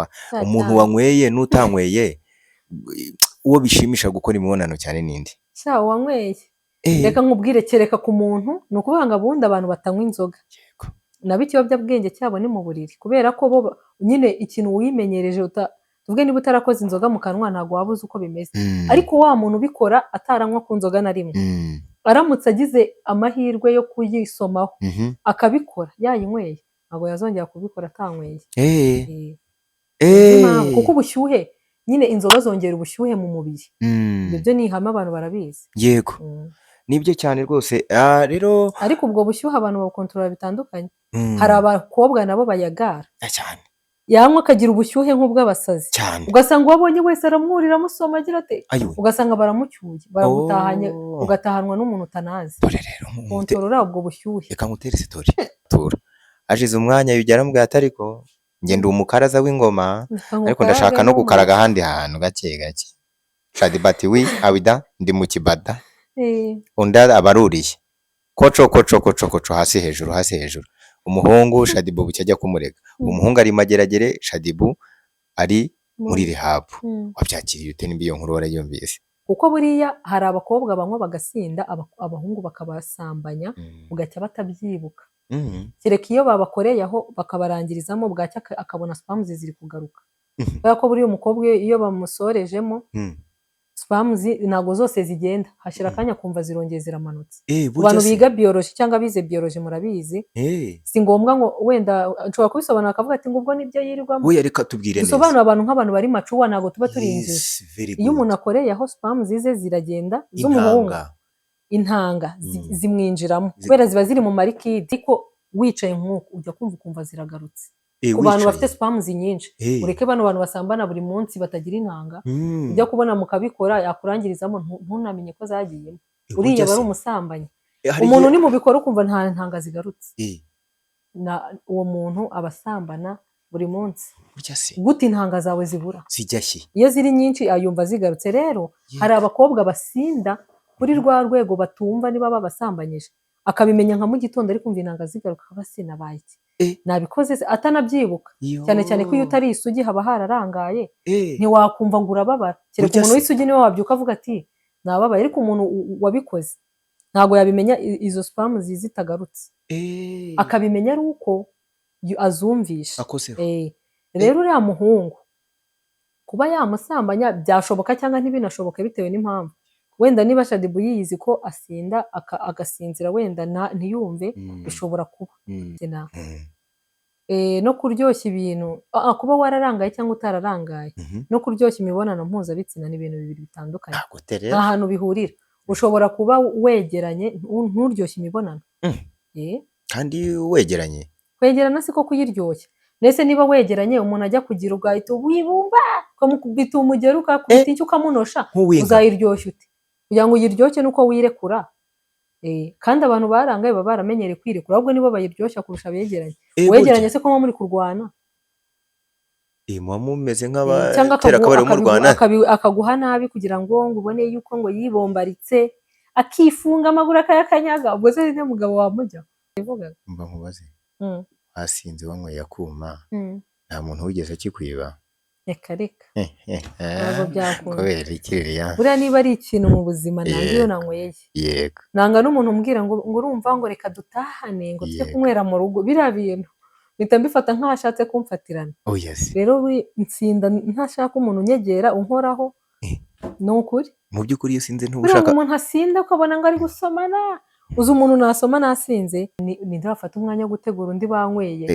sawa. Umuntu cyane. wanyweye n'utanyweye uwo bishimisha gukora imibonano cyane ninde? Sha wanyweye. Reka nkubwire kereka ku muntu ni ukuvuga ngo abundi abantu batanywa inzoga. Yego. Nabo ikiyobyabwenge cyabo ni mu buriri kubera ko bo nyine ikintu wimenyereje tuvuge niba utarakoze inzoga mu kanwa ntabwo waba uzi uko bimeze. Ariko wa muntu ubikora ataranywa ku nzoga na rimwe aramutse agize amahirwe yo kuyisomaho akabikora yayinyweye ntabwo yazongera kubikora atanyweye. Kuko ubushyuhe nyine inzoga zongera ubushyuhe mu mubiri. Ibyo ni ihame abantu barabizi. Yego. Nibyo cyane rwose. Rero ariko ubwo bushyuhe abantu babukontorora bitandukanye. Hari abakobwa nabo bayagara cyane, yanywa akagira ubushyuhe nk'ubw'abasazi ugasanga uwabonye wese aramwurira amusoma agira ate ugasanga baramucyuye baramutahanye ugatahanwa n'umuntu utanazi. Kontorora ubwo bushyuhe. Reka ngutere sitori tura ashize umwanya yugera mu bwata ariko ngenda umukaraza w'ingoma ariko ndashaka no gukaraga ahandi hantu gake gake. Shadibati wi awida ndi mu kibada unda abaruriye koco hasi hejuru umuhungu Shadibu bucyajya kumurega. Umuhungu ari mageragere Shadibu ari muri rehab. Wabyakiriye ute nimba iyo nkuru warayumvise? Kuko buriya hari abakobwa banywa bagasinda abahungu bakabasambanya ugacya batabyibuka. Kereka iyo babakoreye aho bakabarangirizamo bwacya akabona spams ziri kugaruka. Kubera ko buriya umukobwa iyo bamusorejemo spams ntago zose zigenda hashira akanya kumva zirongeye ziramanutse. Abantu biga biology cyangwa bize biology murabizi. Si ngombwa ngo wenda nshobora kubisobanura akavuga ati ngo ubwo nibyo yirirwamo. Oya reka tubwire neza. Dusobanura abantu nk'abantu bari macuwa ntago tuba turinjije. Iyo umuntu akoreye aho spams zize ziragenda z'umuhungu intanga zimwinjiramo kubera ziba ziri mu marikidi ariko wicaye nk'uko ujya kumva ziragarutse. Ku bantu bafite spams nyinshi ureke bano bantu basambana buri munsi batagira intanga ujya kubona mukabikora yakurangirizamo ntunamenye ko zagiyemo uriya bari umusambanyi. Umuntu ni mu bikora ukumva nta ntanga zigarutse uwo muntu abasambana buri munsi. Gute intanga zawe zibura zijyashye iyo ziri nyinshi ayumva zigarutse. Rero hari abakobwa basinda kuri rwa rwego batumva niba babasambanyije akabimenya nka mu gitondo ari kumva intanga zigaruka abasina bayiki nabikoze atanabyibuka cyane cyane ko iyo utari isugi haba hararangaye ntiwakumva ngo urababara. Kereka umuntu w'isugi niwe wabyuka avuga ati nababaye ariko umuntu wabikoze ntago yabimenya izo spams zitagarutse akabimenya ari uko azumvisha. Rero uriya muhungu kuba yamusambanya byashoboka cyangwa ntibinashoboke bitewe n'impamvu. Wenda niba Shadibu yiyizi ko asinda agasinzira wenda ntiyumve bishobora kuba no kuryoshya ibintu kuba wararangaye cyangwa utararangaye no kuryoshya imibonano mpuzabitsina ni ibintu bibiri bitandukanye. Nta hantu bihurira. Ushobora kuba wegeranye nturyoshye imibonano kandi wegeranye kwegerana siko kuyiryoshya. Nese niba wegeranye umuntu ajya kugira ugahita wibumba ukamukubita umugero ukakubita icyo ukamunosha uzayiryoshya ute kugira ngo uyiryoshye nuko wirekura. Kandi abantu barangaye baba baramenyereye kwirekura ahubwo nibo bayiryoshya kurusha begeranye. Wegeranye se ko muri kurwana muba mumeze nk'abatera akabari mu Rwanda akaguha nabi kugira ngo ubone yuko ngo yibombaritse akifunga amaguru akayakanyaga ubwo se ni mugabo wamujya bivuga. Mba nkubaze wasinze wanyweye akuma nta muntu wigeze akikwiba? Reka ntabwo byakunda kubera ikiriya buriya niba ari ikintu mu buzima nanjye iyo nanyweye yego nanga n'umuntu umbwira ngo urumva ngo reka dutahane ngo tujye kunywera mu rugo biriya bintu mpita mbifata nk'ashatse kumfatirana. Rero nsinda ntashaka umuntu unyegera unkoraho ni ukuri. Mu by'ukuri iyo usinze ntubushaka umuntu asinda ukabona ngo ari gusomana uzi umuntu nasoma nasinze ninde wafata umwanya wo gutegura undi banyweye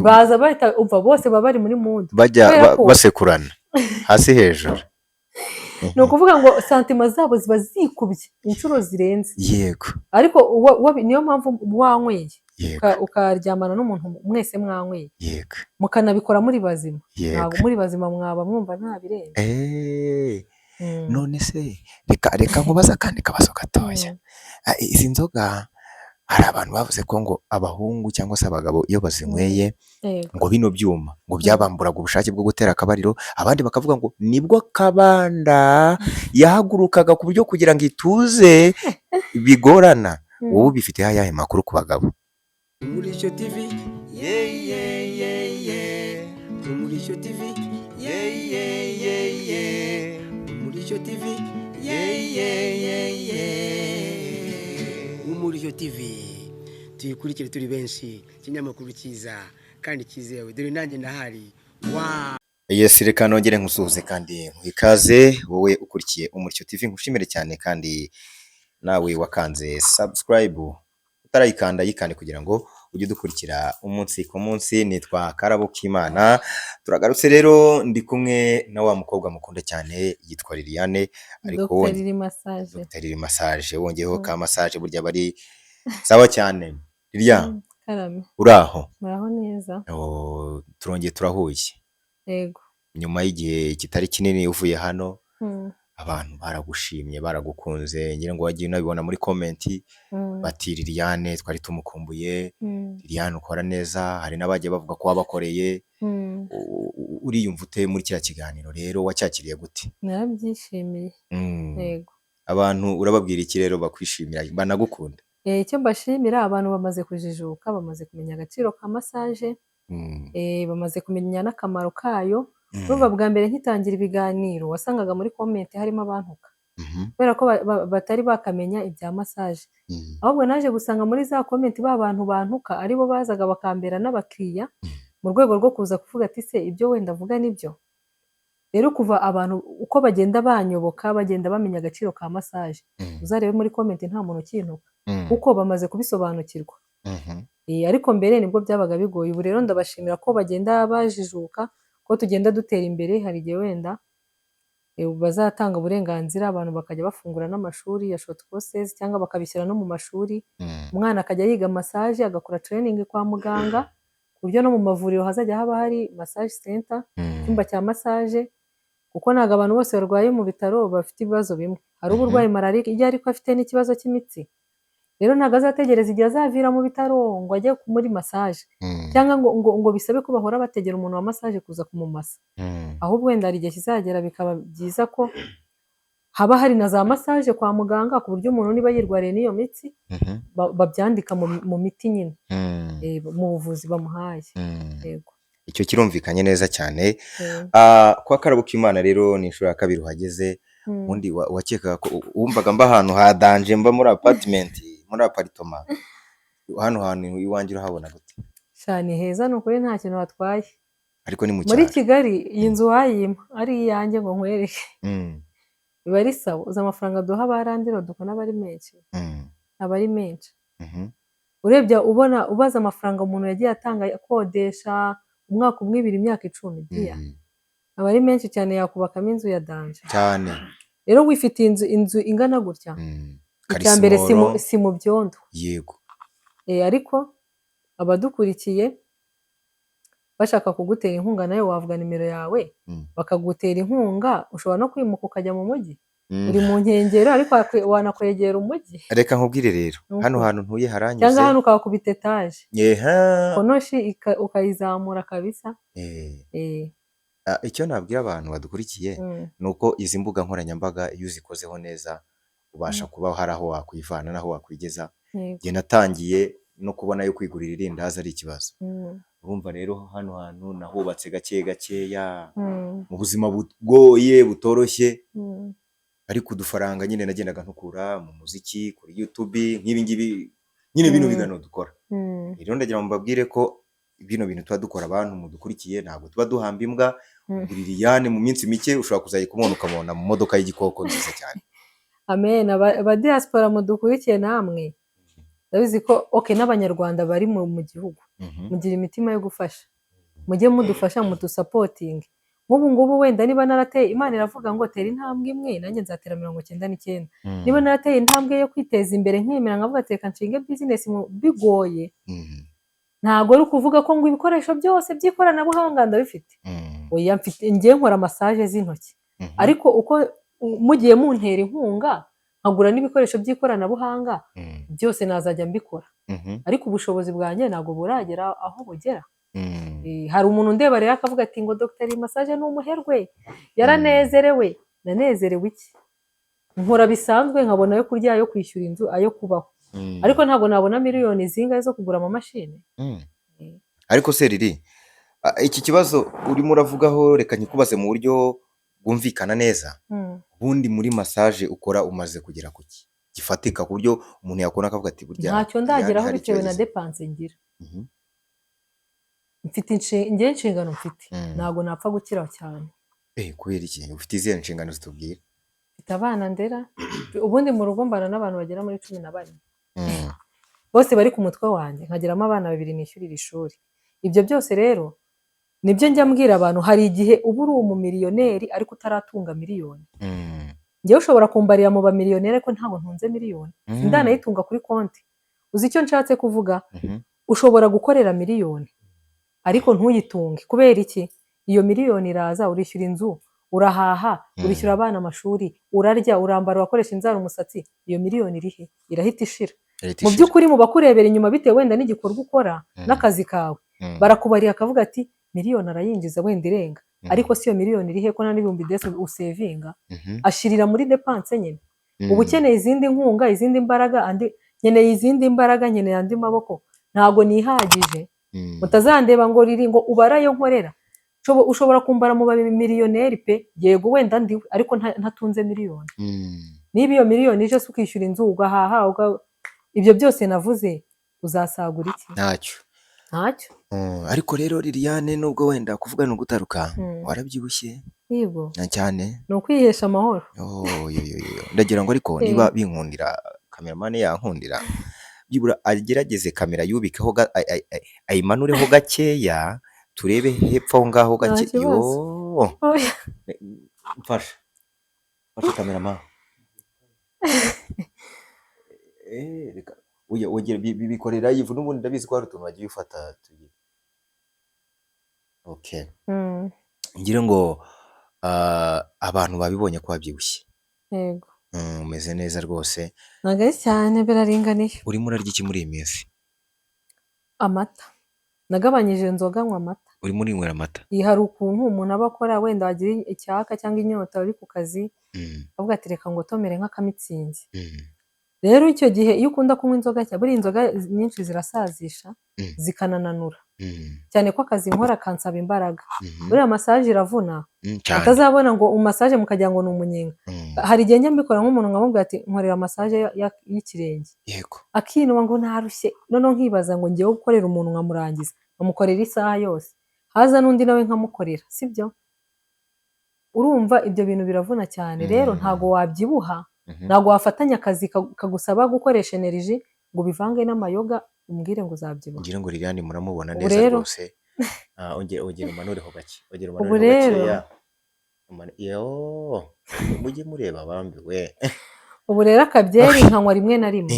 baza bahita umva bose baba bari muri mood bajya basekurana hasi hejuru. No kuvuga ngo santima zabo ziba zikubye inshuro zirenze. Yego. Ariko niyo mpamvu wanyweye ukaryamana n'umuntu mwese mwanyweye. Yego. Mukanabikora muri bazima. Ntabwo muri bazima mwaba mwumva nta birenze. None se reka nkubaza kandi kabazo gatoya. Izi nzoga hari abantu bavuze ko ngo abahungu cyangwa se abagabo iyo bazinyweye ngo bino byuma ngo byabamburaga ubushake bwo gutera akabariro, abandi bakavuga ngo nibwo kabanda yahagurukaga ku buryo kugira ngo ituze bigorana. Wowe bifite ayahe makuru ku bagabo? Umurisho TV Umurisho TV Umurishyo TV, Umurishyo TV tuyikurikire turi benshi, ikinyamakuru cyiza kandi cyizewe, dore nanjye ndahari. Yes, reka nongere nkusuhuze kandi nkikaze wowe ukurikiye Umurishyo TV, nkushimire cyane kandi nawe wakanze subscribe utarayikanda yikande kugira ngo ujye dukurikira umunsi ku munsi. Nitwa Karabo K'Imana, turagarutse rero ndi kumwe na wa mukobwa mukunda cyane yitwa Liliane, ariko Dr. Lili Massage wongeyeho ka massage burya bari sawa cyane. Liliane, karame, uraho? muraho neza? Turongeye turahuye. Yego. Nyuma y'igihe kitari kinini uvuye hano, abantu baragushimye baragukunze, ngira ngo wagiye unabibona muri comment bati Liliane twari tumukumbuye, Liliane ukora neza. Hari n'abagiye bavuga ko wabakoreye. Uriyumva ute muri kiriya kiganiro rero, wacyakiriye gute? Narabyishimiye. Yego. Abantu urababwira iki rero bakwishimira banagukunda? Icyo mbashimira, abantu bamaze kujijuka, bamaze kumenya agaciro ka massage, bamaze kumenya n'akamaro kayo. Urumva bwa mbere nkitangira ibiganiro wasangaga muri comment harimo abantuka kubera ko batari bakamenya ibya massage. Ahubwo naje gusanga muri za comment ba bantu bantuka aribo bazaga bakambera n'abakiriya mu rwego rwo kuza kuvuga ati se ibyo wenda avuga nibyo. Rero kuva abantu uko bagenda banyoboka bagenda bamenya agaciro ka massage, uzarebe muri comment nta muntu ukintuka kuko bamaze kubisobanukirwa. Ariko mbere nibwo byabaga bigoye. Ubu rero ndabashimira ko bagenda bajijuka, ko tugenda dutera imbere. Hari igihe wenda bazatanga uburenganzira abantu bakajya bafungura n'amashuri ya short courses cyangwa bakabishyira no mu mashuri, umwana akajya yiga massage agakora training kwa muganga, ku buryo no mu mavuriro hazajya haba hari massage center, icyumba cya massage, kuko ntabwo abantu bose barwaye mu bitaro bafite ibibazo bimwe. Hari uburwayi malariya ariko afite n'ikibazo cy'imitsi, rero ntabwo azategereza igihe azavira mu bitaro ngo ajye muri massage cyangwa ngo bisabe ko bahora bategera umuntu wa massage kuza kumumasa. Ahubwo wenda hari igihe kizagera bikaba byiza ko haba hari na za massage kwa muganga, ku buryo umuntu niba yirwariye n'iyo mitsi babyandika mu miti nyine, mu buvuzi bamuhaye. Yego, icyo kirumvikanye neza cyane. Kwa Karabo K'Imana rero ni inshuro ya kabiri uhageze. Undi wakekaga ko wumvaga mba ahantu ha danger, mba muri apartment, muri apartment. Hano hantu iwanjye urahabona gute? cyane heza, ni ukuri nta kintu watwaye. Ariko ni mu muri cyaro. Kigali iyi nzu wayima ari iyanjye ngo nkwereke, biba ari sawa. Uzi amafaranga duha abarandiro dukona aba ari menshi, aba ari menshi. Urebye ubaza amafaranga umuntu yagiye atanga akodesha umwaka umwe, ibiri, imyaka 10 byiya, aba ari menshi cyane. Yakubakamo inzu ya danger cyane. Rero wifitiye inzu ingana gutya, icya mbere si mu byondo. Yego. Ariko abadukurikiye bashaka kugutera inkunga, nawe wavuga nimero yawe bakagutera inkunga. Ushobora no kwimuka ukajya mu mujyi, uri mu nkengero ariko wanakwegera umujyi. Reka nkubwire rero, hano hantu ntuye haranyuze, cyangwa hano ukahakubita etaje konoshi ukayizamura kabisa. Icyo nabwira abantu badukurikiye ni uko izi mbuga nkoranyambaga iyo uzikozeho neza ubasha kuba hari aho wakwivana n'aho wakwigeza. Njye natangiye no kubona yo kwigurira irindazi ari ikibazo. Urumva rero hano hantu nahubatse gake gakeya mu buzima bugoye butoroshye, ariko udufaranga nyine nagendaga ntukura mu muziki, kuri YouTube, nk'ibi ngibi nyine bino bigano dukora. Rero ndagira ngo mbabwire ko bino bintu tuba dukora, abantu mudukurikiye ntabwo tuba duhamba imbwa. Liliane mu minsi mike ushobora kuzayi kumubona ukamubona mu modoka y'igikoko nziza cyane. Amen. Aba diaspora mudukurikiye namwe ndabizi ko n'abanyarwanda bari mu gihugu mugira imitima yo gufasha, mujye mudufasha mudusapotinge. Nk'ubu ngubu wenda niba narateye, Imana iravuga ngo tera intambwe imwe nanjye nzatera 99. Niba narateye intambwe yo kwiteza imbere nkemera nkavuga ati reka nshinge business bigoye, ntabwo ari ukuvuga ko ngo ibikoresho byose by'ikoranabuhanga ndabifite. Oya, mfite ngiye nkora massage z'intoki, ariko uko mugiye muntera inkunga nkagura n'ibikoresho by'ikoranabuhanga byose nazajya mbikora. Ariko ubushobozi bwanjye ntabwo buragera aho bugera. Hari umuntu ndeba rero akavuga ati ngo Dr. Massage ni umuherwe, yaranezerewe. Nanezerewe iki? Nkora bisanzwe nkabona yo kurya, yo kwishyura inzu, ayo kubaho. Ariko ntabwo nabona miliyoni zingahe zo kugura ama mashine. Ariko se Lili, Iki kibazo urimo uravugaho reka nkikubaze mu buryo bwumvikana neza. Ubundi muri massage ukora umaze kugera ku ki gifatika ku buryo umuntu yakubona akavuga ati burya ntacyo ndageraho bitewe na depanse ngira. Mfite inshingano mfite ntabwo napfa gukira cyane. Kubera iki ufite izihe nshingano zitubwira? Mfite abana ndera, ubundi mu rugo mbana n'abantu bagera muri 14 bose bari ku mutwe wanjye, nkageramo abana 2 nishyurira ishuri. Ibyo byose rero nibyo njya mbwira abantu, hari igihe uba uri umumiliyoneri ariko utaratunga miliyoni. Njyewe ushobora kumbarira mu bamiliyoneri ariko ntabwo ntunze miliyoni, sindanayitunga kuri konti. Uzi icyo nshatse kuvuga? Ushobora gukorera miliyoni ariko ntuyitunge. Kubera iki? Iyo miliyoni iraza urishyura inzu, urahaha, urishyura abana amashuri, urarya, urambara, urakoresha inzara, umusatsi. Iyo miliyoni irihe? Irahita ishira. Mu by'ukuri mu bakurebera inyuma bitewe wenda n'igikorwa ukora n'akazi kawe, barakubariye akavuga ati miliyoni arayinjiza wenda irenga, ariko si iyo miliyoni irihe ko nta n'ibihumbi desi usevinga, ashirira muri depanse nyine. Uba ukeneye izindi nkunga, izindi mbaraga, nkeneye izindi mbaraga, nkeneye andi maboko, ntabwo nihagije. Utazandeba ngo riri ngo ubarayo nkorera. Ushobora kumbara mu bamiliyoneri pe, yego wenda ndiwe ariko ntatunze miliyoni. Niba iyo miliyoni ije ukishyura inzu, ugahaha, ibyo byose navuze, uzasagura iki? Ntacyo. Ariko rero Liliane, nubwo wenda kuvuga no gutaruka, warabyibushye. Yego. Cyane. Ni ukwihesha amahoro. Ndagira ngo ariko niba binkundira, kameramani yankundira, byibura agerageze kamera yubikeho ayimanureho gakeya, turebe hepfo aho ngaho gake. Mfasha kameramani. Bikorera yivu n'ubundi ndabizi ko hari utuntu wagiye ufata tugira. Ngira ngo abantu babibonye ko wabyibushye. Yego. Umeze neza rwose. Ntabwo ari cyane, biraringaniye. Urimo urarya iki muri iyi minsi? Amata. Nagabanyije inzoga, nywa amata. Urimo urinywera amata? Hari ukuntu umuntu aba akora wenda wagira icyaka cyangwa inyota uri ku kazi, avuga ati reka ngo tomere nk'akamitsingi. Rero icyo gihe iyo ukunda kunywa inzoga cyane, buriya inzoga nyinshi zirasazisha, zikanananura. Cyane ko akazi nkora kansaba imbaraga. Buriya massage iravuna. Atazabona ngo massage mukagira ngo ni umunyenga. Hari igihe njya mbikora nk'umuntu nkamubwira ati nkorera massage y'ikirenge. Yego. Akinuba ngo narushye. Noneho nkibaza ngo ngiye gukorera umuntu nkamurangiza, nkamukorera isaha yose. Haza n'undi nawe nkamukorera, sibyo? Urumva ibyo bintu biravuna cyane. Rero ntago wabyibuha, ntago wafatanya akazi kagusaba gukoresha energy ngo bivange n'amayoga umbwire ngo uzabyibuha. Ngira ngo Liliane muramubona neza rwose. Ongera umanureho gake. Ubu rero mujye mureba bambiwe. Ubu rero akabyeri nkanywa rimwe na rimwe.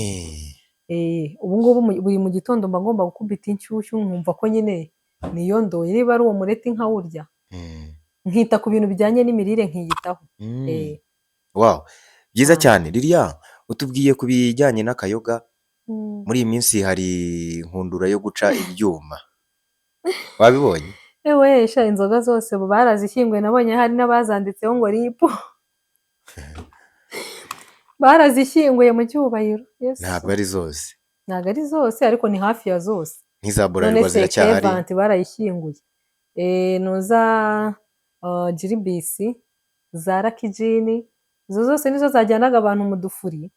Ubu ngubu buri mu gitondo mba ngomba gukubita inshyushyu, nkumva ko nyine niyondoye. Niba ari uwo mureti nkawurya, nkita ku bintu bijyanye n'imirire, nkiyitaho. Wow, byiza cyane. Liliane, utubwiye ku bijyanye n'akayoga. Muri iyi minsi hari nkundura yo guca ibyuma, wabibonye? Sha inzoga zose barazishyinguye, nabonye hari n'abazanditseho ngo ripu. Barazishyinguye mu cyubahiro. Ntabwo ari zose. Ntabwo ari zose ariko ni hafi ya zose. Nk'iza Bralirwa ziracyahari. None se barayishyinguye. Nuza Jiribisi, za Rakijini, izo zose nizo zajyanaga abantu mu dufuri.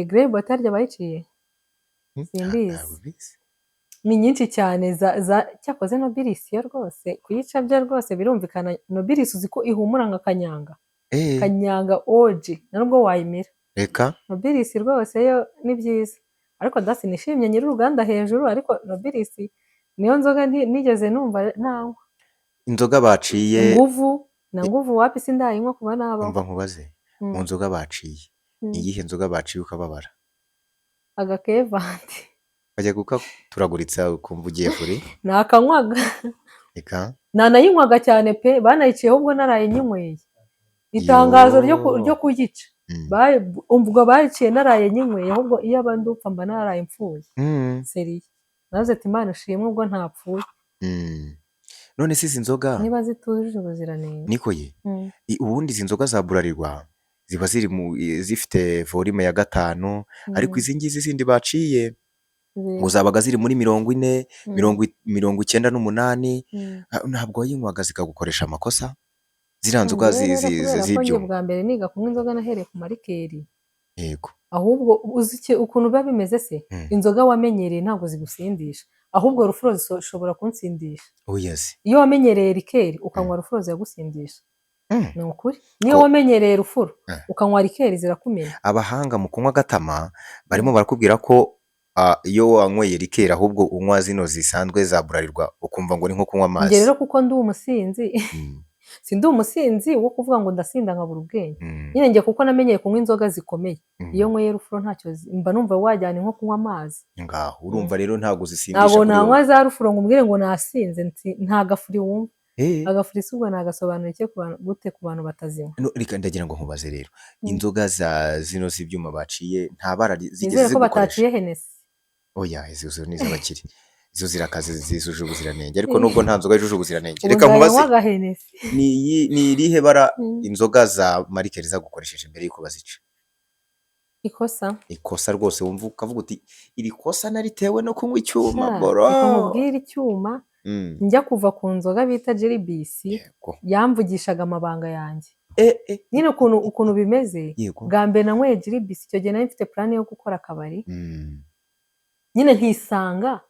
Grey Botarya bayiciye? Simbizi. Ni nyinshi cyane cyakoze Nobilis yo rwose. Kuyica byo rwose birumvikana. Nobilis uzi ko ihumura nka kanyanga. Kanyanga oji, nubwo wayimira. Reka. Nobilis rwose yo ni byiza. Ariko dasi nishimye nyiri uruganda hejuru, ariko Nobilis niyo nzoga nigeze numva nawe. Inzoga baciye. Nguvu wapi sindayinywa kuba naba. Umva nkubaze. Mu nzoga baciye. Iyihe nzoga baciye ukababara? Agakevanti. Bajya gukaturaguritsa ukumva ugiye kure? Nakanywaga. Reka. Nanayinywaga cyane pe, banayiciye ahubwo naraye nyinyweye. Itangazo ryo kuyica. Umvuga bayiciye naraye nyinyweye, ahubwo iyo abandupfa mba naraye mfuye. Seriye. Naze ati Imana ushimwe ubwo ntapfuye. None se izi nzoga niba zitujuje ubuziranenge niko ye ubundi izi nzoga za Bralirwa ziba zifite volume ya 5 ariko izi ngizi zindi baciye ngo zabaga ziri muri 40, 98, ntabwo wayinywaga zikagukoresha amakosa ziriya nzoga Njyewe rero kubera ko njye z'ibyuma? bwa mbere niga kunywa inzoga nahereye ku marikeri, Yego. ahubwo uzi ukuntu biba bimeze se, inzoga wamenyereye ntabwo zigusindisha, ahubwo rufuro zishobora kunsindisha. Yes. Iyo wamenyereye rikeri ukanywa rufuro ziragusindisha, ni ukuri. Niyo Ko- wamenyereye rufuro ukanywa rikeri zirakumena. Abahanga mu kunywa agatama barimo barakubwira ko iyo wanyweye rikeri ahubwo unywa zino zisanzwe za Bralirwa ukumva ngo ni nko kunywa amazi. Njye rero kuko ndi umusinzi sindi umusinzi wo kuvuga ngo ndasinda nkabura ubwenge. Nyine njye kuko namenyeye kunywa inzoga zikomeye, iyo nyweye rufuro ntacyo mba numva wajyana nko kunywa amazi. Ngaho urumva rero ntabwo zisindisha Ntabwo kuri wowe. nanywa za rufuro ngo umbwire ngo nasinze, nta gafuri wumva. Agafuri si ubwo nagasobanura gute ku bantu batazinywa. Reka ndagira ngo nkubaze rero, inzoga za zino z'ibyuma baciye nta bara zigeze Nizere ko zigukoresha? bataciye Henesi. Oya, izo ni iz'abakire, izo zirakaze zizuje ubuziranenge, ariko nubwo nta nzoga yujuje ubuziranenge. Ubu Reka nkubaze, nzanywa Henesi. ni irihe bara inzoga za marikeri zagukoresheje mbere y'uko bazica? Ikosa. Ikosa rwose wumva ukavuga uti iri kosa naritewe no kunywa icyuma Reka boro. nkubwire icyuma, njya kuva ku nzoga bita Jelibisi, Yego. yamvugishaga amabanga yanjye. Nyine ukuntu bimeze, Yego. bwa mbere nanyweye Jelibisi, icyo gihe nari mfite plan yo gukora akabari, nyine nkisanga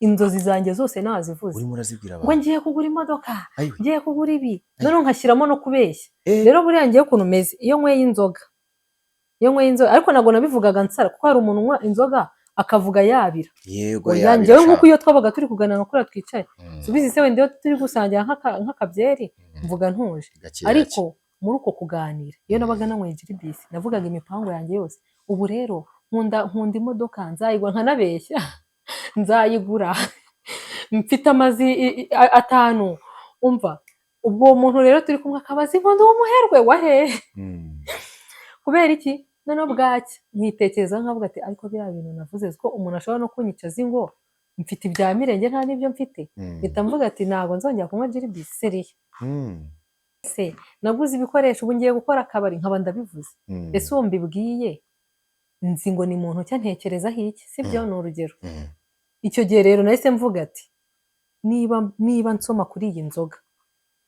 inzozi zanjye zose nazivuze. Urimo urazibwira Ngo abantu. ngiye kugura imodoka, Ayiwe. ngiye kugura ibi, noneho nkashyiramo no kubeshya. Eh. Rero buriya ngiye ukuntu meze, iyo nyweye inzoga, ariko ntabwo nabivugaga nsara, kuko hari umuntu unywa inzoga akavuga yabira. Yego, Oya, njyewe nk'uko iyo twabaga turi kuganira kuriya twicaye, subizi se wenda iyo turi gusangira nk'akabyeri, mvuga ntuje. Gake Ariko muri uko kuganira, iyo nabaga nanyweye Jelibisi, navugaga imipango yanjye yose. Ubu rero nkunda imodoka, nzayigura, nkanabeshya nzayigura mfite amazi 5. Umva, ubwo uwo muntu rero turi kumwe akabaza ngo ndi umuherwe wa hehe? Kubera iki? Noneho bwacya nkitekereza nkavuga ati ariko biriya bintu navuze ko umuntu ashobora no kunyica azi ngo mfite ibya mirenge nta n'ibyo mfite. Mpita mvuga ati ntabwo nzongera kunywa Jelibisi seriye. Se naguze ibikoresho, ubu ngiye gukora akabari nkaba ndabivuze. Ese uwo mbibwiye nzi ngo ni muntu cya ntekerezaho iki? Sibyo, ni urugero. Icyo gihe rero nahise mvuga ati niba nsoma kuri iyi nzoga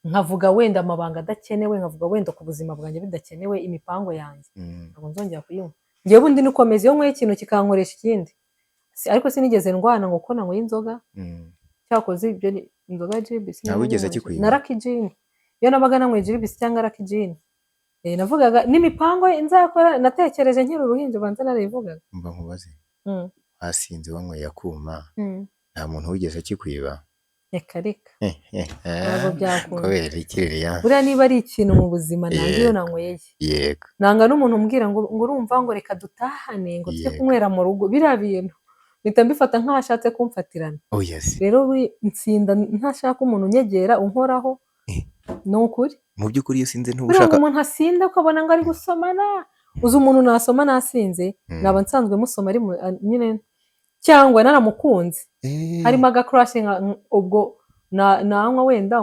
nkavuga wenda amabanga adakenewe, nkavuga wenda ku buzima bwanjye bidakenewe, imipango yanjye, ntabwo nzongera kuyinywa. Ngewe ubundi nikomeza iyo nyweye ikintu kikankoresha ikindi. Ariko sinigeze ndwana ngo ko nanyweye inzoga, cyakoze ibyo inzoga ya Jelibisi. Nta wigeze kikwiba? Na Lucky Gin. Iyo nabaga nanyweye Jelibisi cyangwa Lucky Gin, navugaga n'imipango nzakora, natekereje nkiri uruhinja banza narayivugaga. Mba nkubaze, wasinze wanyweye akuma, nta muntu wigeze kikwiba? Reka ntabwo byakunda. Kubera ikirere ya. Buriya niba ari ikintu mu buzima nanga iyo nanyweye. Yego. Nanga n'umuntu umbwira ngo urumva ngo reka dutahane ngo tujye kunywera mu rugo, biriya bintu mpita mbifata nk'ashatse kumfatirana. Yes. Rero nsinda ntashaka umuntu unyegera unkoraho. Ni ukuri. Mu by'ukuri iyo usinze ntubushaka umuntu asinda ukabona ngo ari gusomana. Uzi umuntu nasoma nasinze, naba nsanzwe musoma ari nyine, cyangwa naramukunze harimo agacrush ubwo nanywa wenda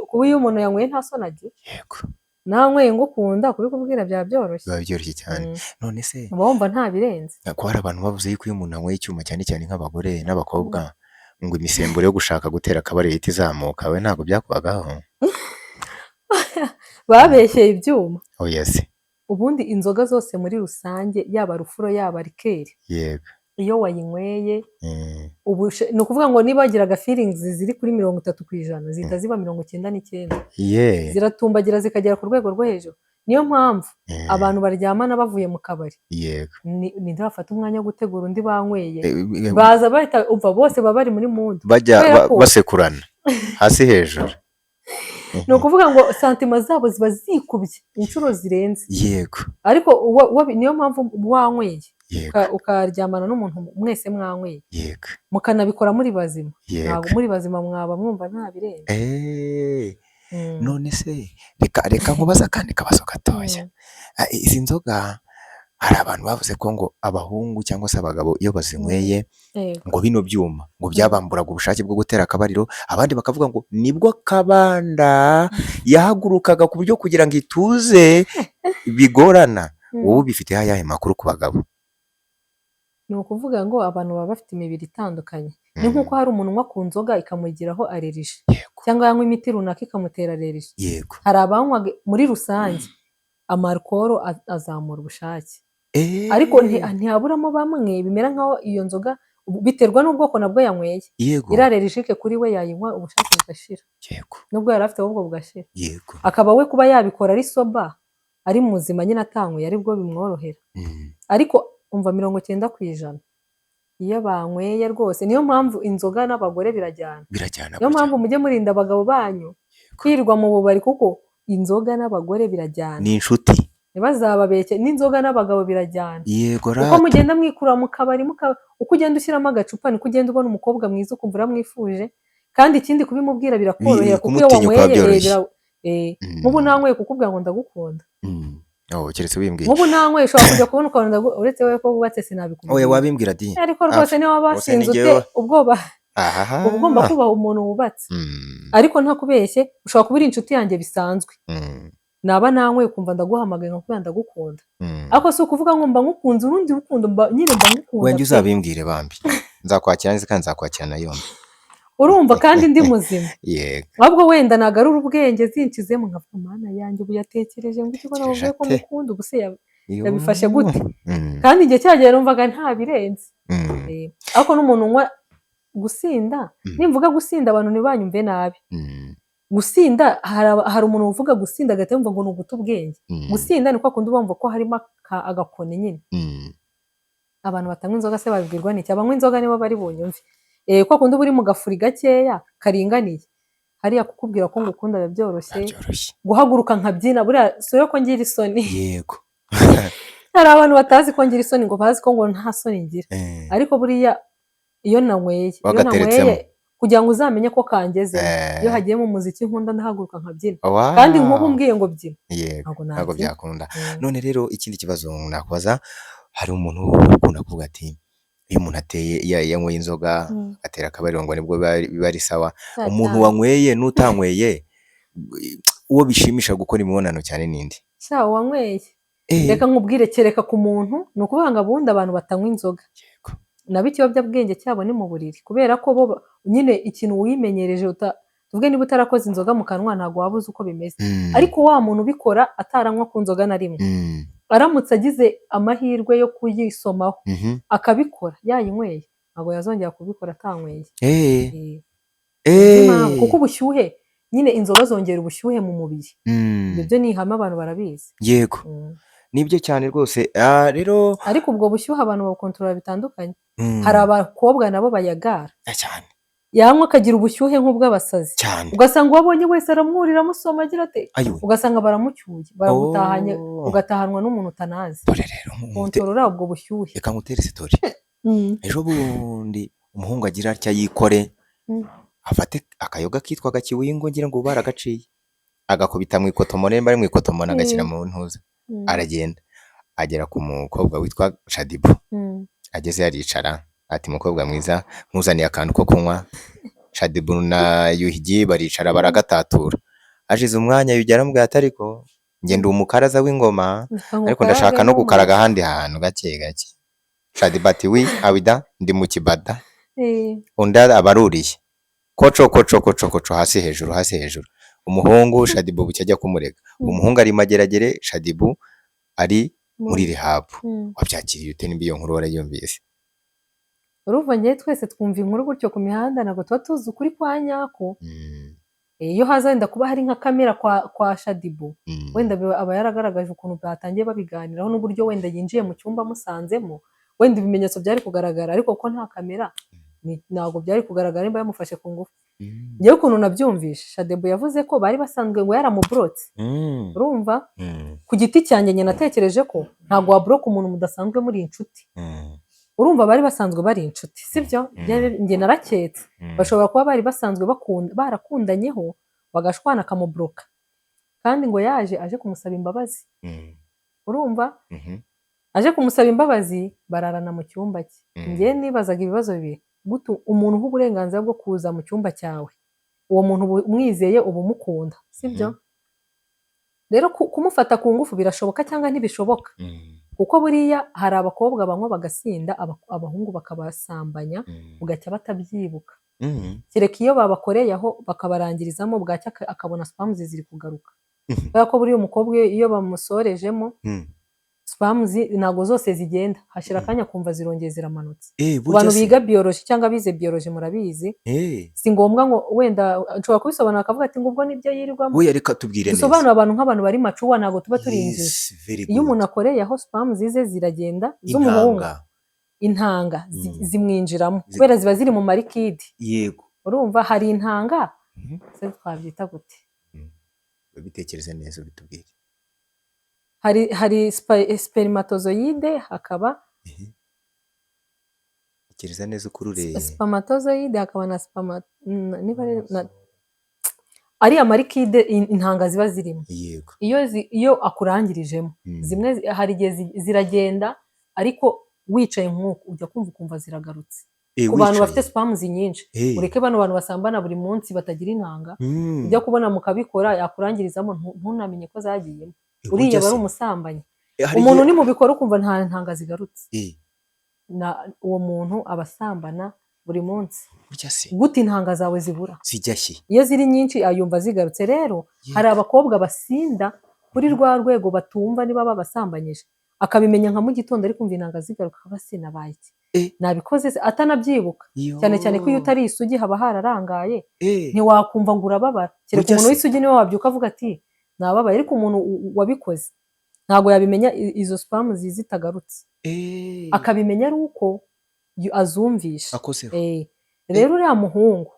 kuba iyo umuntu yanyweye nta soni agira. Yego. Nanyweye ngo ukunda kubikubwira byaba byoroshye. Biba byoroshye cyane. None se uba wumva nta birenze. ko hari abantu bavuze yuko iyo umuntu anyweye icyuma cyane cyane nk'abagore n'abakobwa ngo imisemburo yo gushaka gutera akabari ihita izamuka, we ntabwo byakubagaho? Babeshyeye ibyuma. Yes. Ubundi inzoga zose muri rusange, yaba rufuro yaba rikeri, Yego, iyo wayinyweye ni ukuvuga ngo niba wagiraga feelings ziri kuri 30% zihita ziba 99%. Ziratumbagira zikagera ku rwego rwo hejuru. Niyo mpamvu abantu baryamana bavuye mu kabari, yego, ninde bafata umwanya wo gutegura undi banyweye, baza bahita umva bose baba bari muri mood bajya basekurana hasi hejuru. Ni ukuvuga ngo santima zabo ziba zikubye inshuro zirenze. Yego. Ariko niyo mpamvu wanyweye Yego. ukaryamana n'umuntu mwese mwanyweye, Yego, mukanabikora muri bazima. Yego. Ntabwo muri bazima mwaba mwumva nta birenze. None se reka nkubaza akandi kabazo gatoya. Izi nzoga hari abantu bavuze ko ngo abahungu cyangwa se abagabo iyo bazinyweye ngo bino byuma ngo byabamburaga ubushake bwo gutera akabariro, abandi bakavuga ngo nibwo kabanda yahagurukaga ku buryo kugira ngo ituze bigorana. Wowe bifite ayahe makuru ku bagabo? ni ukuvuga ngo abantu baba bafite imibiri itandukanye. Ni nk'uko hari umuntu unywa ku nzoga ikamugiraho aleriji yego cyangwa yanywa imiti runaka ikamutera aleriji. yego Hari abanywa muri rusange amarikoro azamura ubushake, ariko ntihaburamo bamwe bimera nk'aho iyo nzoga biterwa n'ubwoko nabwo yanyweye. yego iri alerigike kuri we yayinywa ubushake bugashira, yego nubwo yari afite ahubwo bugashira. yego Akaba we kuba yabikora ari soba ari muzima nyine atanyweye aribwo bimworohera. Ariko umva 90% iyo banyweye rwose, niyo mpamvu inzoga n'abagore birajyana. Niyo mpamvu mujye murinda abagabo banyu kwirirwa mu bubari, kuko inzoga n'abagore birajyana. ni inshuti ntibazababeke, n'inzoga n'abagabo birajyana. yego uko mugenda mwikura mu kabari uko ugenda ushyiramo agacupa niko ugenda ubona umukobwa mwiza ukumva uramwifuje, kandi ikindi kubimubwira birakorohera kuko iyo wanyweye nk'ubu nanyweye kukubwira ngo ndagukunda. keretse wimbwira nk'ubu nanyweye ushobora kujya kubona ukabona uretse wowe ko wubatse sinabikubwira. wabimbwira ati ariko rwose niba washinze ute ubwoba uba ugomba kubaha umuntu wubatse. Ariko ntakubeshye ushobora kuba uri inshuti yanjye bisanzwe, naba nanyweye ukumva ndaguhamagaye nkakubwira ndagukunda, ariko si ukuvuga ngo mba ngukunze urundi rukundo nyine mba ngukunda. wenge uzabimbwire bambi nzakwakira neza kandi nzakwakira na yombi, urumva, kandi ndi muzima. yego ahubwo wenda nagarura ubwenge zinshizemo nkavuga mana yanjye ubu yatekereje ngo iki ko navuze ko mukunda, ubu se yabifashe gute? kandi igihe cyagera numvaga nta birenze. ariko n'umuntu unywa gusinda, nimvuga gusinda abantu ntibanyumve nabi. Gusinda hari umuntu uvuga gusinda agahita yumva ngo ni uguta ubwenge. Gusinda ni kwa kundi bumva ko harimo agakoni nyine. Abantu batanywa inzoga se babibwirwa n'iki? Abanywa inzoga nibo bari bunyumve. Kwa kundi uba uri mu gafuri gakeya karinganiye, hariya kukubwira ko ngukunda biba byoroshye. Guhaguruka nkabyina buriya si yo ko ngira isoni. yego hari abantu batazi ko ngira isoni, ngo bazi ko ngo nta soni ngira. ariko buriya iyo nanyweye kugira ngo uzamenye ko kangeze, iyo hagiye mu muziki nkunda ndahaguruka nkabyina. kandi nk'ubu mbwiye ngo byina ntabwo byakunda. none rero ikindi kibazo nakubaza, hari umuntu ukunda kuvuga ati iyo umuntu ateye yanyweye inzoga atera akabariro ngo nibwo biba ari sawa. Umuntu wanyweye n'utanyweye uwo bishimisha gukora imibonano cyane nindi? wanyweye. reka nkubwire, kereka ku muntu ni ukuvuga ngo abundi abantu batanywa inzoga nabo ikiyobyabwenge cyabo ni mu buriri, kubera ko bo nyine ikintu wimenyereje. tuvuge niba utarakoze inzoga mu kanwa ntabwo waba uzi uko bimeze. ariko wa muntu ubikora ataranywa ku nzoga na rimwe, aramutse agize amahirwe yo kuyisomaho akabikora yayinyweye, ntabwo yazongera kubikora atanyweye. kuko ubushyuhe nyine, inzoga zongera ubushyuhe mu mubiri. ibyo ni ihame, abantu barabizi. yego nibyo cyane rwose. rero ariko ubwo bushyuhe abantu babukontorora bitandukanye. hari abakobwa nabo bayagara cyane, yanywa akagira ubushyuhe nk'ubw'abasazi, cyane ugasanga uwabonye wese aramwurira amusoma agira ate, ugasanga baramucyuye, baramutahanye, ugatahanwa n'umuntu utanazi. kontorora ubwo bushyuhe. reka ngutere sitori. ejo bundi umuhungu agira atya yikore, afate akayoga kitwaga kiwingo, ngira ngo baragaciye, agakubita mu ikotomone, bari mu ikotomone agashyira mu ntuza, aragenda agera ku mukobwa witwa Shadibu. ageze yaricara ati mukobwa mwiza nkuzaniye akantu ko kunywa. Shadibu na Yuhigi baricara baragatatura. Ashize umwanya Yuhigi aramubwira ati ariko njye ndi umukaraza w'ingoma, ariko ndashaka no gukaraga ahandi hantu gake gake. Shadibu ati wi awida ndi mu kibada. undi abaruriye koco koco koco koco, hasi hejuru hasi hejuru. Umuhungu Shadibu bucya ajya kumurega. Umuhungu ari mageragere, Shadibu ari muri rehabu. wabyakiriye ute nimba iyo nkuru warayumvise? urumva njye twese twumva inkuru gutyo ku mihanda, ntabwo tuba tuzi ukuri kwa nyako. iyo haza wenda kuba hari nka kamera kwa Shadibu, wenda aba yaragaragaje ukuntu batangiye babiganiraho n'uburyo wenda yinjiye mu cyumba musanzemo, wenda ibimenyetso byari kugaragara. ariko ko nta kamera ntabwo byari kugaragara nimba yamufashe ku ngufu. njyewe ukuntu nabyumvishe, Shadibu yavuze ko bari basanzwe ngo yaramuburotse. urumva, ku giti cyanjye nyine natekereje ko ntabwo waburoka umuntu mudasanzwe muri inshuti. urumva bari basanzwe bari inshuti, sibyo? njye naraketse bashobora kuba bari basanzwe barakundanyeho bagashwana akamuburoka, kandi ngo aje kumusaba imbabazi. urumva, aje kumusaba imbabazi, bararana mu cyumba cye. njye nibazaga ibibazo bibiri: umuntu uha uburenganzira bwo kuza mu cyumba cyawe, uwo muntu umwizeye uba umukunda, sibyo? rero kumufata ku ngufu birashoboka cyangwa ntibishoboka? kuko buriya hari abakobwa banywa bagasinda abahungu bakabasambanya bugacya batabyibuka. Kereka iyo babakoreye aho bakabarangirizamo bwacya akabona spamu ziri kugaruka. Kubera ko buriya umukobwa iyo bamusorejemo spamu ntabwo zose zigenda, hashira akanya kumva zirongeye ziramanutse. Abantu biga biology cyangwa bize biology murabizi, si ngombwa ngo wenda nshobora kubisobanura akavuga ati ngo ubwo nibyo yirirwamo. Oya reka tubwire neza. Dusobanura abantu nk'abantu bari macuwa, ntabwo tuba turi injiji. Iyo umuntu akoreye aho spamu zize ziragenda z'umuhungu, intanga zimwinjiramo kubera ziba ziri mu marikidi. Yego. Urumva hari intanga se twabyita gute? Bitekereza neza bitubwire. Hari spermatozoide, hakaba tekereza neza ukurureye. Spermatozoide, hakaba na ari amarikide intanga ziba zirimo. Yego. Iyo akurangirijemo zimwe hari igihe ziragenda, ariko wicaye nk'uko ujya kumva ziragarutse. Ku bantu bafite spamu nyinshi, ureke bano bantu basambana buri munsi batagira intanga, ujya kubona mukabikora yakurangirizamo ntunamenye ko zagiyemo. Uriya bari umusambanyi. Umuntu ni mubikora ukumva nta ntanga zigarutse, uwo muntu abasambana buri munsi. Gute intanga zawe zibura? Zijyashye. Iyo ziri nyinshi ayumva zigarutse. Rero hari abakobwa basinda kuri rwa rwego batumva niba babasambanyije, akabimenya nka mu gitondo ari kumva intanga zigaruka akabasinabaye iki nabikoze atanabyibuka. Cyane cyane ko iyo utari isugi haba hararangaye, ntiwakumva ngo urababara. Kereka umuntu w'isugi niwe wabyuka avuga ati nababaye, ariko umuntu wabikoze ntabwo yabimenya izo spamu zitagarutse. Akabimenya ari uko azumvisha. Rero uriya muhungu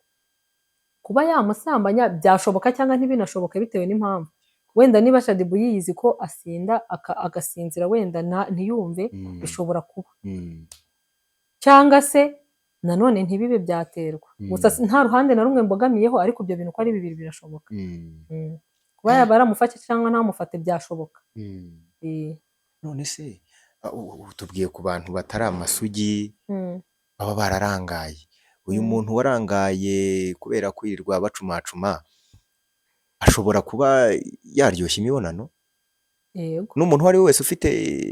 kuba yamusambanya byashoboka cyangwa ntibinashoboke bitewe n'impamvu. Wenda niba Shadibu yiyizi ko asinda agasinzira wenda ntiyumve, bishobora kuba. Cyangwa se nanone ntibibe byaterwa. Gusa nta ruhande na rumwe mbogamiyeho, ariko ibyo bintu uko ari bibiri birashoboka. Kuba yaba aramufashe cyangwa ntamufate byashoboka. None se tubwiye ku bantu batari amasugi baba bararangaye. Uyu muntu warangaye kubera kwirirwa bacumacuma ashobora kuba yaryoshya imibonano? Yego. N'umuntu wari wese ufite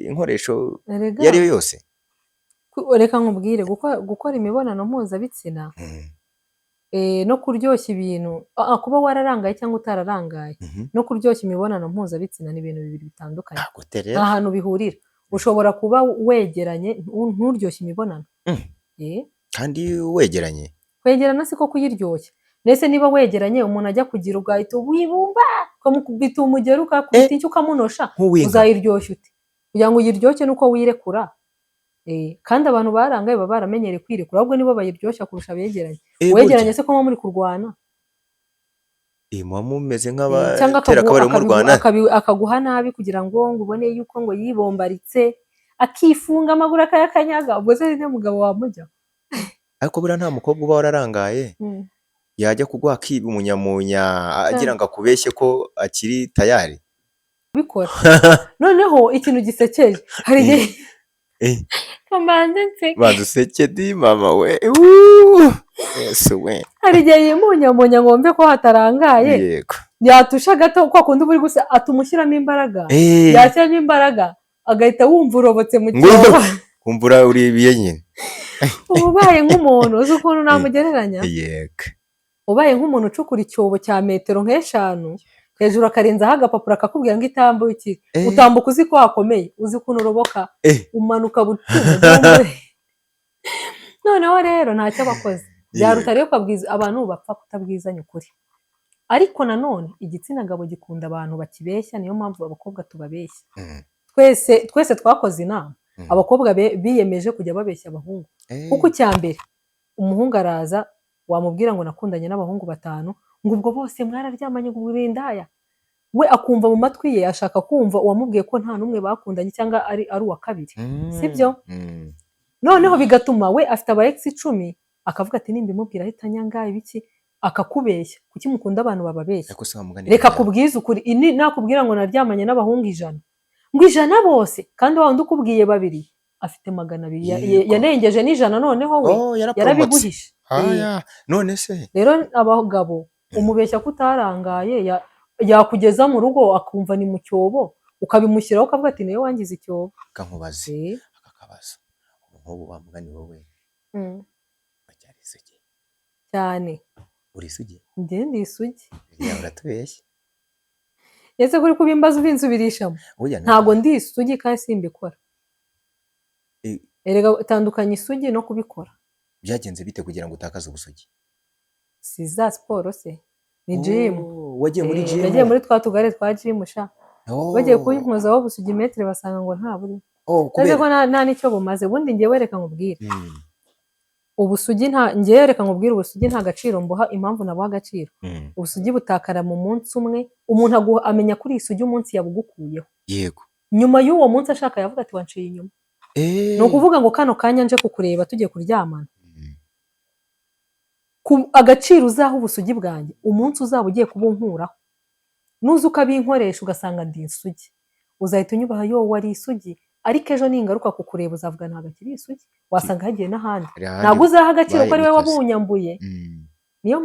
inkoresho iyo ari yo yose? Reka nkubwire, gukora imibonano mpuzabitsina no kuryoshya ibintu, kuba wararangaye cyangwa utararangaye no kuryoshya imibonano mpuzabitsina ni ibintu bibiri bitandukanye. Nta hantu bihurira. Ushobora kuba wegeranye nturyoshye imibonano. Kandi wegeranye? Kwegerana siko kuyiryoshya. Nese niba wegeranye umuntu ajya kugira ugahita wibumba ukamukubita umugero ukakubita icyo ukamunosha, uzayiryoshya ute? Kugira ngo uyiryoshye nuko wirekura. Kandi abantu barangaye baba baramenyereye kwirekura, ahubwo nibo bayiryoshya kurusha begeranye. Wegeranye se ko muri kurwana? Muba mumeze nk'abatera akabari mu Rwanda. Akaguha nabi kugira ngo ubone yuko ngo yibombaritse, akifunga amaguru akayakanyaga, ubwo se ni mugabo wamujya? Ariko buriya nta mukobwa uba wararangaye yajya kuguha akiba umunyamunya agira ngo akubeshye ko akiri tayari bikora. Noneho ikintu gisekeje, hari igihe kamanze nseke. Baduseke di mama we. Yesu we. Hari igihe yimunyamunya ngo wumve ko hatarangaye. Yego. Yatusha gato kwa kundi uri gusa atumushyiramo imbaraga. Yashyiramo imbaraga agahita wumva urobotse mu cyobo. Kumbura uribiye nyine. Ubaye nk'umuntu uzi ukuntu namugereranya? Yego. Ubaye nk'umuntu ucukura icyobo cya metero nk'eshanu, hejuru akarenzaho agapapuro akakubwira ngo itambuke. Utambuka uzi ko hakomeye, uzi ukuntu uroboka, umanuka butumwe. Noneho rero ntacyo bakoze. Byaruta rero kwabwiza abantu bapfa kutabwizanya ukuri. Ariko nanone igitsina gabo gikunda abantu bakibeshya, niyo mpamvu abakobwa tubabeshya. Twese twakoze inama. Abakobwa biyemeje kujya babeshya abahungu. Kuko cyambere umuhungu araza wamubwira ngo nakundanye n'abahungu 5, ngo ubwo bose mwararyamanye ngo urindaya. We akumva mu matwi ye ashaka kumva uwamubwiye ko nta numwe bakundanye cyangwa ari uwa kabiri. Sibyo? Noneho bigatuma we afite aba ex 10 akavuga ati nimba imubwira ahita nyangaye biki, akakubeshya. Kuki mukunda abantu bababeshya? Reka kubwiza ukuri. Nakubwira ngo naryamanye n'abahungu 100, ngo 100 bose, kandi wa wundi ukubwiye 2 afite 200, yanengeje n'100. Noneho we yarabiguhishe. None se rero abagabo umubeshya kutarangaye yakugeza mu rugo akumva ni mu cyobo, ukabimushyiraho ukavuga ati niyo wangize icyobo. kankubaze aka kabazo nk'ubu wa mugani wowe bacyari isugi cyane. uri isugi Njye ndi isugi. yawe uratubeshya ese kuri kubimbaza ubinsubirishamo ntago ndi isugi kandi simbikora. Erega tandukanye isugi no kubikora. byagenze bite kugira ngo utakaze ubusugi? Si za siporo se ni gym. wagiye muri gym? Yagiye muri twa tugare twa gym sha. Bagiye kunkozaho ubusugi metre basanga ngo nta buri. Kubera ko nta nicyo bumaze. Ubundi ngiye wereka nkubwire. Ubusugi ngiye wereka nkubwire ubusugi nta gaciro mbuha. Impamvu nabuha agaciro, ubusugi butakara mu munsi umwe. Umuntu amenya kuri isugi umunsi yabugukuyeho. Yego. Nyuma y'uwo munsi ashaka yavuga ati wanciye inyuma. Ni ukuvuga ngo kano kanya nje kukureba tugiye kuryamana, agaciro uzaha ubusugi bwanjye umunsi uzaba ugiye kubunkuraho, nuza ukabinkoresha ugasanga ndi isugi, uzahita unyubaha yo wari isugi, ariko ejo ningaruka kukureba uzavuga ntabwo akiri isugi, wasanga hagiye n'ahandi. Ntabwo uzaha agaciro ko ari we wabunyambuye. niyo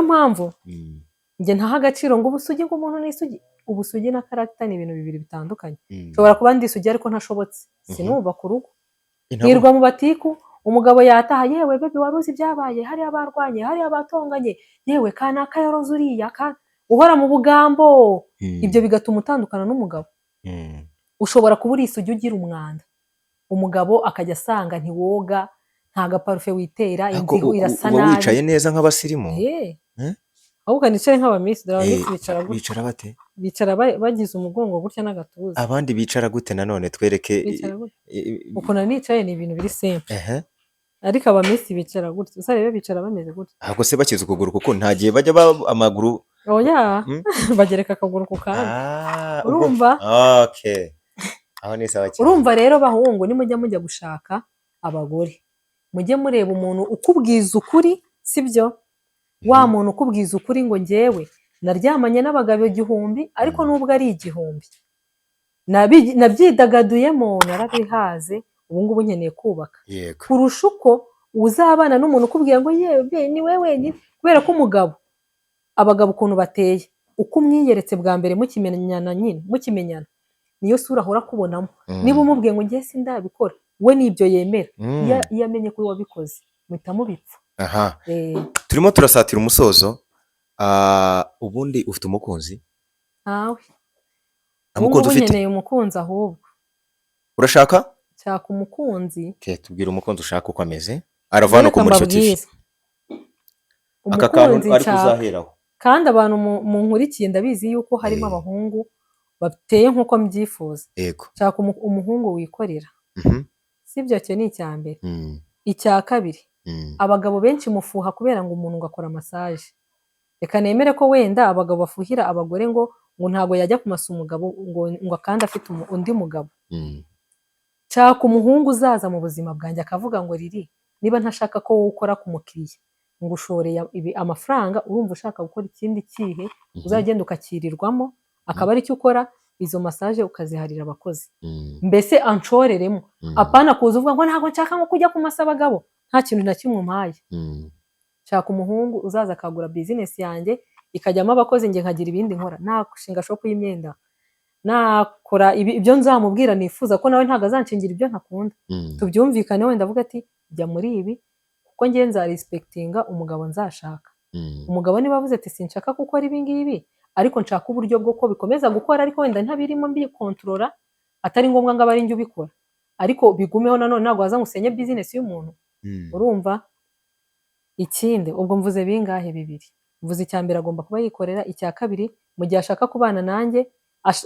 mpamvu njye ntaha agaciro ngo ubusugi bw'umuntu ni isugi. Ubusugi na karagita ni ibintu bibiri bitandukanye. Nshobora kuba ndi isugi ariko ntashobotse, sinubaka urugo, hirwa mu batiku, umugabo yataha, yewe bebe wari uzi ibyabaye, hariya barwanye, hariya batonganye, yewe kanaka yaroze uriya, uhora mu bugambo. Ibyo bigatuma utandukana n'umugabo. Ushobora kuba uri isugi ugira umwanda, umugabo akajya asanga ntiwoga, nta gaparufe witera, inzigo irasa nabi. Uba wicaye neza nk'abasirimu? ahubwo nicaye nk'abamisi. Dore abamisi bicara gutya. Bicara bate? Bicara bagize umugongo gutya n'agatuza. Abandi bicara gute nanone? Twereke. Ukuntu nicaye ni ibintu biri simple. Ariko abamisi bicara gutya. Usarebe bicara bameze gutya. Ahubwo se bakize ukuguru kuko nta gihe bajya amaguru. Oya, bagereka akaguru ku kandi. Urumva? Okay. Aho ni sawa cyane. Urumva rero bahungu, nimujya mujya gushaka abagore, mujye mureba umuntu ukubwiza ukuri, sibyo? Wa muntu ukubwiza ukuri ngo njyewe naryamanye n'abagabo 1000, ariko nubwo ari 1000 nabyidagaduyemo, narabihaze, ubu ngubu nkeneye kubaka. Kurusha uko uzabana n'umuntu ukubwira ngo yewe ni wewe wenyine. Kubera ko umugabo, abagabo ukuntu bateye, uko umwiyeretse bwa mbere mukimenyana, niyo sura ahora kubonamo. Niba umubwiye ngo ngiye sindabikora, we nibyo yemera. Iyo amenye ko wabikoze muhita mubipfa. Turimo turasatira umusozo. Ubundi ufite umukunzi? Ntawe. Umukunzi ufite? Nkeneye umukunzi ahubwo. Urashaka? Nshaka umukunzi. Tubwira umukunzi ushaka uko ameze. Aravana ku muricyo TV. Aka kantu ari kuzaheraho. Kandi abantu munkurikiye ndabizi yuko harimo abahungu bateye nkuko mbyifuza. Nshaka umuhungu wikorera. Sibyo, cyo ni icya mbere. Icya kabiri, abagabo benshi mufuha kubera ngo umuntu ngakora massage. Reka nemere ko wenda abagabo bafuhira abagore ngo ntago yajya kumasa umugabo ngo kandi afite undi mugabo. Nshaka umuhungu uzaza mu buzima bwanjye akavuga ngo riri, niba ntashaka ko wowe ukora ku mukiriya ngo ushoreye amafaranga, urumva ushaka gukora ikindi kihe, uzagenda ukakirirwamo, akaba ari cyo ukora izo massage ukaziharira abakozi. Mbese anshoreremo, apana kuza uvuga ngo ntago nshaka ngo kujya kumasa abagabo, nta kintu na kimwe umpaye. Nshaka umuhungu uzaza akagura business yanjye ikajyamo abakozi, njye nkagira ibindi nkora, nashinga shop y'imyenda, nakora ibyo nzamubwira nifuza ko nawe ntago azanshingira ibyo ntakunda. Tubyumvikane, wenda avuga ati jya muri ibi, kuko njye nzarespectinga umugabo nzashaka. Umugabo niba avuze ati sinshaka gukora ibi ngibi, ariko nshaka uburyo bwo ko bikomeza gukora, ariko wenda ntabirimo mbikontorora, atari ngombwa ngo abari njye ubikora, ariko bigumeho nanone, ntabwo waza ngusenye business y'umuntu. Urumva? Ikindi, ubwo mvuze bingahe? 2. Mvuze icya mbere agomba kuba yikorera, icya kabiri mu gihe ashaka kubana nanjye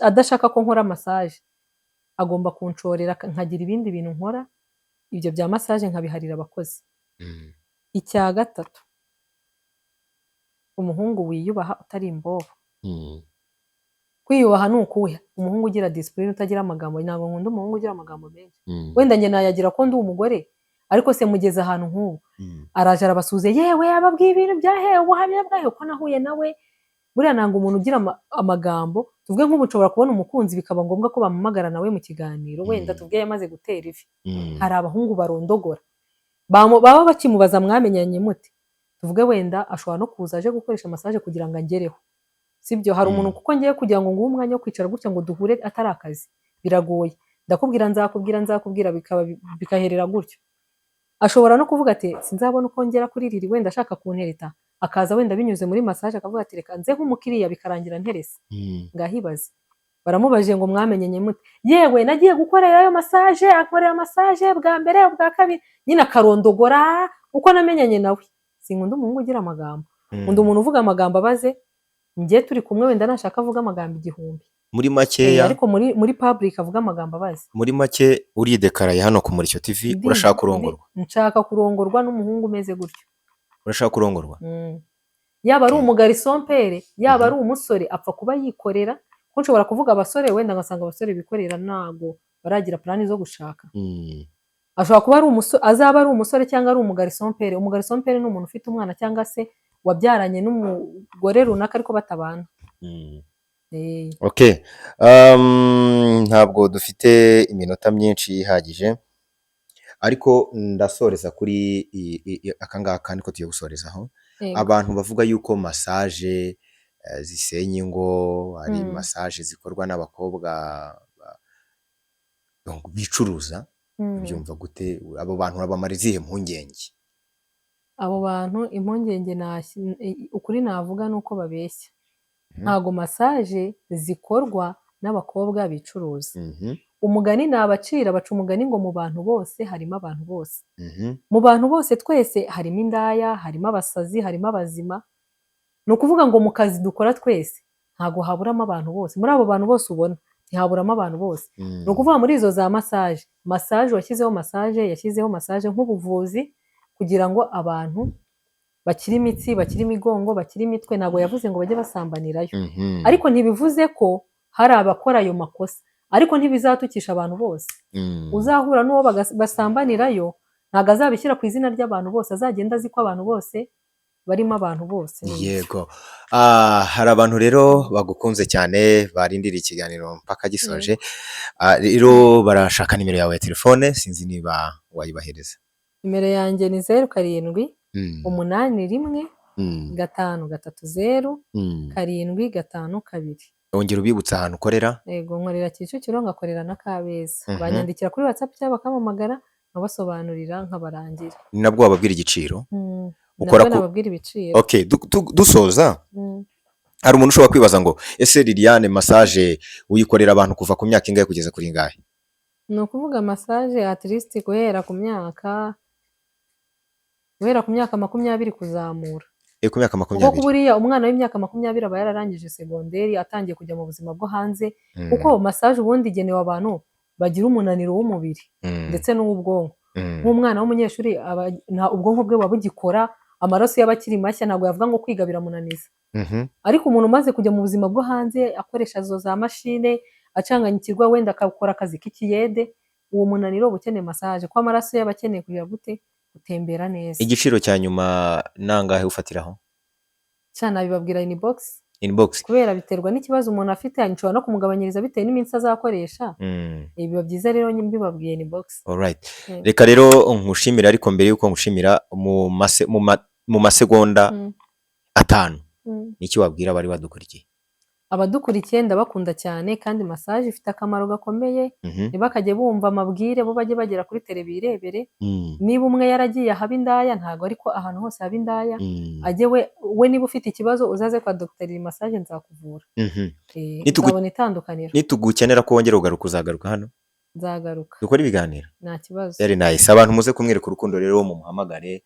adashaka ko nkora massage, agomba kunshorera nkagira ibindi bintu nkora, ibyo bya massage nkabiharira abakozi. Icya gatatu, umuhungu wiyubaha utari imbobo. Kwiyubaha ni ukuhe? Umuhungu ugira discipline, utagira amagambo. Ntabwo nkunda umuhungu ugira amagambo menshi. Wenda njye nayagira ko ndi umugore, ariko se mugeze ahantu nk'ubu araje arabasuze, yewe ababwiye ibintu byahewe ubuhamya bwayo ko nahuye nawe. Buriya ntabwo umuntu ugira amagambo. Tuvuge nk'ubu nshobora kubona umukunzi bikaba ngombwa ko bamuhamagara nawe mu kiganiro, wenda tuvuge yamaze gutera ivi. Hari abahungu barondogora, baba bakimubaza mwamenyanye mute, tuvuge wenda ashobora no kuza aje gukoresha massage kugira ngo angereho, sibyo hari umuntu kuko ngiye kugira ngo nguhe umwanya wo kwicara gutya ngo duhure atari akazi biragoye, ndakubwira nzakubwira bikaherera gutyo. Ashobora no kuvuga ati sinzabona uko ngera kuri riri wenda ashaka kuntereta, akaza wenda binyuze muri massage akavuga ati reka nze nk'umukiriya bikarangira nterese. Ngahibaze baramubajije ngo mwamenyenye mute, yewe nagiye gukorera ayo massage, akorera massage bwa mbere bwa kabiri, nyine akarondogora uko namenyanye nawe. Sinkunda umuhungu ugira amagambo, nkunda umuntu uvuga amagambo abaze, njye turi kumwe wenda nashaka avuga amagambo 1000 muri makeya, ariko muri public avuga amagambo abaze. muri make uridekaraye hano ku Murishyo TV, urashaka kurongorwa? Nshaka kurongorwa n'umuhungu umeze gutyo. Urashaka kurongorwa? Yaba ari umugarisompere, yaba ari umusore apfa kuba yikorera, ko nshobora kuvuga abasore wenda ngasanga abasore bikorera ntago baragira plani zo gushaka. Ashobora kuba ari umusore, azaba ari umusore cyangwa ari umugarisompere. Umugarisompere ni umuntu ufite umwana cyangwa se wabyaranye n'umugore runaka ariko batabana. Okay. Ntabwo dufite iminota myinshi ihagije, ariko ndasoreza kuri akangaka niko tugiye gusorezaho. Abantu bavuga yuko massage zisenya ingo, ari massage zikorwa n'abakobwa bicuruza, byumva gute? Abo bantu babamara izihe mpungenge? Abo bantu impungenge ukuri navuga nuko babeshya. Ntago massage zikorwa n'abakobwa bicuruza. Umugani nabacira, baca umugani ngo mu bantu bose harimo abantu bose. Mu bantu bose twese harimo indaya, harimo abasazi, harimo abazima. Ni ukuvuga ngo mu kazi dukora twese ntago haburamo abantu bose. Muri abo bantu bose ubona ntihaburamo abantu bose. Ni ukuvuga muri izo za massage yashyizeho massage nk'ubuvuzi kugira ngo abantu bakiri imitsi, bakiri imigongo, bakiri imitwe. Ntago yavuze ngo bajye basambanirayo, ariko ntibivuze ko hari abakora ayo makosa, ariko ntibizatukisha abantu bose. Uzahura n'uwo basambanirayo ntago azabishyira ku izina ry'abantu bose, azagenda azi ko abantu bose barimo abantu bose. Yego. Hari abantu rero bagukunze cyane barindira ikiganiro mpaka gisoje, rero barashaka nimero yawe ya telefone, sinzi niba wayibahereza. Nimero yanjye ni 07 81 530 752. Ongera ubibutsa ahantu ukorera. Yego, nkorera Kicukiro, ngakorera na Kabeza. Banyandikira kuri WhatsApp cyangwa bakampamagara nkabasobanurira nkabarangira. Ni nabwo wababwira igiciro? Ukora nababwira ibiciro. Okay, dusoza. Hari umuntu ushobora kwibaza ngo ese Liliane massage uyikorera abantu kuva ku myaka ingahe kugeza kuri ingahe? Ni ukuvuga massage at least guhera ku myaka 20 kuzamura. Ku myaka 20. Kuko buriya umwana w'imyaka 20 aba yararangije segonderi atangiye kujya mu buzima bwo hanze. Kuko massage ubundi igenewe abantu bagira umunaniro w'umubiri ndetse n'uw'ubwonko. Nk'umwana w'umunyeshuri ubwonko bwe buba bugikora, amaraso y'abakiri mashya ntabwo yavuga ngo kwiga biramunaniza. Ariko umuntu umaze kujya mu buzima bwo hanze akoresha zo za mashine, acanganyikirwa wenda akakora akazi k'ikiyede, uwo munaniro uba ukeneye massage, ko amaraso y'abakeneye kugira gute gutembera neza. Igiciro cya nyuma nangahe ufatiraho? Cyane bibabwira inbox. Kubera biterwa n'ikibazo umuntu afite, nshobora no kumugabanyiriza bitewe n'iminsi azakoresha. Biba byiza rero mbibabwiye inbox. Alright. Reka rero nkushimira, ariko mbere yuko nkushimira mu masegonda 5 niki wabwira bari badukurikiye? Abadukurikiye ndabakunda cyane, kandi massage ifite akamaro gakomeye. Ntibakajye bumva amabwire, bo bajye bagera kuri tele birebere. Niba umwe yaragiye haba indaya, ntago ariko ahantu hose haba indaya. Ajye we niba ufite ikibazo uzaze kwa Dr. Massage nzakuvura. Nzabona itandukaniro. Nitugukenera ko wongera ugaruka uzagaruka hano? Nzagaruka. Dukora ibiganiro. Nta kibazo. Very nice. Abantu muze kumwereka urukundo rero mu muhamagare,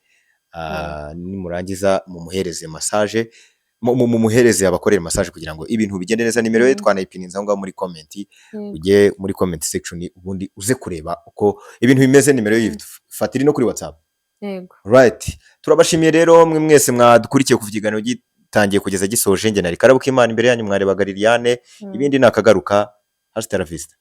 nimurangiza mumuhereze massage, mumuhereze abakorera massage kugira ngo ibintu bigende neza. Nimero ye twanayipininza aho ngaho muri comment, ujye muri comment section ubundi uze kureba uko ibintu bimeze. Nimero ye fatira no kuri WhatsApp. Yego. Right. Turabashimiye rero mwe mwese mwadukurikiye kuva ikiganiro gitangiye kugeza gisoje. Nge nari Karabukimana imbere yanyu, mwarebaga Liliane. Ibindi nakagaruka. Hasta la vista.